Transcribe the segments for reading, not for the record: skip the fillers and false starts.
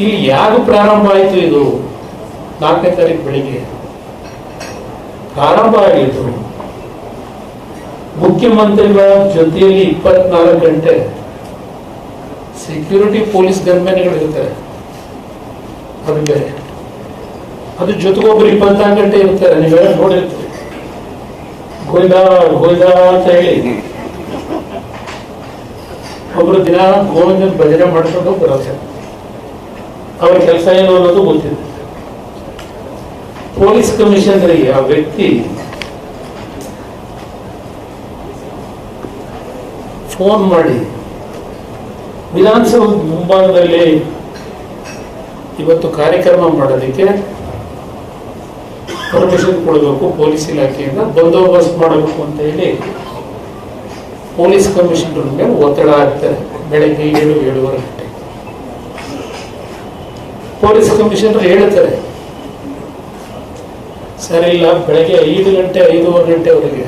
ಇಲ್ಲಿ ಯಾರು ಪ್ರಾರಂಭ ಆಯಿತು? ಇದು 4ನೇ ತಾರೀಕು ಬೆಳಿಗ್ಗೆ ಪ್ರಾರಂಭ ಆಗಿತ್ತು. ಮುಖ್ಯಮಂತ್ರಿಗಳ ಜೊತೆಯಲ್ಲಿ 24 ಗಂಟೆ ಸೆಕ್ಯೂರಿಟಿ ಪೊಲೀಸ್ ಗನ್ಮ್ಯಾನ್ಗಳಿರ್ತಾರೆ. ಅದು ಬೇರೆ, ಅದು ಜೊತೆಗೊಬ್ಬರು 24 ಗಂಟೆ ಇರ್ತಾರೆ. ನೀವೆಲ್ಲ ನೋಡಿರ್ತೀರಿ. ಗೋಯ್ದಾ ಗೋಯ್ದಾ ಅಂತ ಹೇಳಿ ಒಬ್ರು ದಿನ ಗೋವಿಂದನ ಭಜನೆ ಮಾಡ್ಕೊಂಡು ಬರುತ್ತೆ. ಅವ್ರ ಕೆಲಸ ಏನು ಅನ್ನೋದು ಗೊತ್ತಿದೆ. ಪೊಲೀಸ್ ಕಮಿಷನರಿಗೆ ಆ ವ್ಯಕ್ತಿ ಫೋನ್ ಮಾಡಿ ವಿಧಾನಸೌಧ ಮುಂಭಾಗದಲ್ಲಿ ಇವತ್ತು ಕಾರ್ಯಕ್ರಮ ಮಾಡೋದಕ್ಕೆ ಪರ್ಮಿಷನ್ ಕೊಡಬೇಕು, ಪೊಲೀಸ್ ಇಲಾಖೆಯಿಂದ ಬಂದೋಬಸ್ತ್ ಮಾಡಬೇಕು ಅಂತ ಹೇಳಿ ಪೊಲೀಸ್ ಕಮಿಷನರ್ ಮೇಲೆ ಒತ್ತಡ ಹಾಕ್ತಾರೆ. ಬೆಳಗ್ಗೆ 7-7:30 ಗಂಟೆ ಪೊಲೀಸ್ ಕಮಿಷನರ್ ಹೇಳ್ತಾರೆ, ಸರಿ ಇಲ್ಲ, ಬೆಳಗ್ಗೆ 5 ಗಂಟೆ 5:30 ಗಂಟೆವರೆಗೆ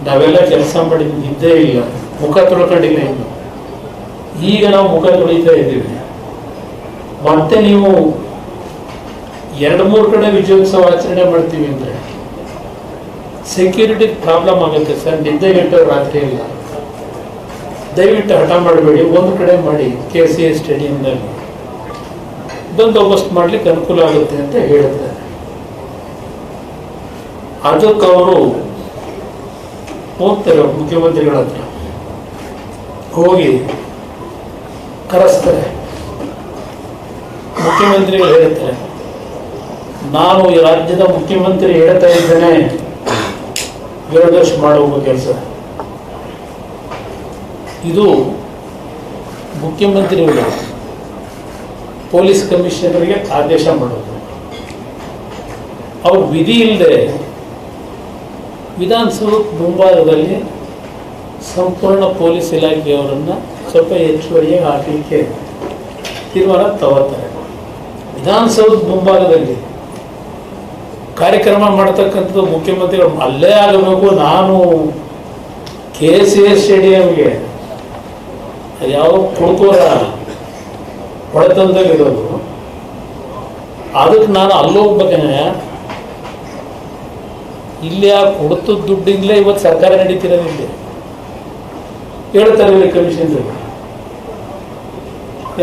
ನಾವೆಲ್ಲ ಕೆಲಸ ಮಾಡಿ ನಿದ್ದೆ ಇಲ್ಲ, ಮುಖ ತೊಳ್ಕೊಂಡಿಲ್ಲ. ಇನ್ನು ಈಗ ನಾವು ಮುಖ ತೊಳಿತಾ ಇದ್ದೀವಿ. ಮತ್ತೆ ನೀವು 2-3 ಕಡೆ ವಿಜಯೋತ್ಸವ ಆಚರಣೆ ಮಾಡ್ತೀವಿ ಅಂದ್ರೆ ಸೆಕ್ಯೂರಿಟಿ ಪ್ರಾಬ್ಲಮ್ ಆಗುತ್ತೆ ಸರ್. ನಿದ್ದೆ ಗಂಟೆ ರಾತ್ರಿ ಇಲ್ಲ, ದಯವಿಟ್ಟು ಹಠ ಮಾಡಬೇಡಿ, ಒಂದು ಕಡೆ ಮಾಡಿ, KCA ಸ್ಟೇಡಿಯಂನಲ್ಲಿ ಬಂದೋಬಸ್ತ್ ಮಾಡ್ಲಿಕ್ಕೆ ಅನುಕೂಲ ಆಗುತ್ತೆ ಅಂತ ಹೇಳಿದ್ದಾರೆ. ಅದಕ್ಕೆ ಅವರು ಹೋಗ್ತಾರೆ ಮುಖ್ಯಮಂತ್ರಿಗಳ ಹತ್ರ, ಹೋಗಿ ಕರೆಸ್ತಾರೆ. ಮುಖ್ಯಮಂತ್ರಿಗಳು ಹೇಳ್ತಾರೆ, ನಾನು ಈ ರಾಜ್ಯದ ಮುಖ್ಯಮಂತ್ರಿ ಹೇಳ್ತಾ ಇದ್ದೇನೆ, 2 ವರ್ಷ ಮಾಡುವ ಕೆಲಸ ಇದು. ಮುಖ್ಯಮಂತ್ರಿಗಳು ಪೊಲೀಸ್ ಕಮಿಷನರ್ಗೆ ಆದೇಶ ಮಾಡೋದು. ಅವ್ರು ವಿಧಿ ಇಲ್ಲದೆ ವಿಧಾನಸೌಧ ಮುಂಭಾಗದಲ್ಲಿ ಸಂಪೂರ್ಣ ಪೊಲೀಸ್ ಇಲಾಖೆಯವರನ್ನು ಸ್ವಲ್ಪ ಹೆಚ್ಚುವರಿಯಾಗಿ ಹಾಕಲಿಕ್ಕೆ ತೀರ್ಮಾನ ತಗೋತಾರೆ. ವಿಧಾನಸೌಧ ಮುಂಭಾಗದಲ್ಲಿ ಕಾರ್ಯಕ್ರಮ ಮಾಡತಕ್ಕಂಥದ್ದು ಮುಖ್ಯಮಂತ್ರಿಗಳು ಅಲ್ಲೇ ಆಗಬೇಕು. ನಾನು KCA ಸ್ಟೇಡಿಯಂಗೆ ಯಾವ ಕುಡುಕೋರ ಹೊಡೆತಂದಾಗಿರೋದು, ಅದಕ್ಕೆ ನಾನು ಅಲ್ಲೋಗ್ಬೇಕೇನೆ. ಇಲ್ಲಿ ಆ ಕೊಡ್ತದ ದುಡ್ಡಿಂದಲೇ ಇವತ್ತು ಸರ್ಕಾರ ನಡೀತಿರೋದು. ಇಲ್ಲಿ ಹೇಳ್ತಾರೆ ಇವರು ಕಮಿಷನರ್,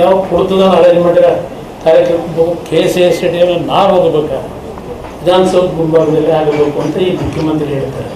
ಯಾವ ಕೊಡ್ತದ ಅರೇಂಜ್ ಮಾಡಿರ ಕಾರ್ಯಕ್ರಮ KCA ಸ್ಟೇಡಿಯಂ ನಾನು ಹೋಗ್ಬೇಕಾ, ವಿಧಾನಸೌಧ ಮುಂಭಾಗದಲ್ಲಿ ಆಗಬೇಕು ಅಂತ ಈ ಮುಖ್ಯಮಂತ್ರಿ ಹೇಳ್ತಾರೆ.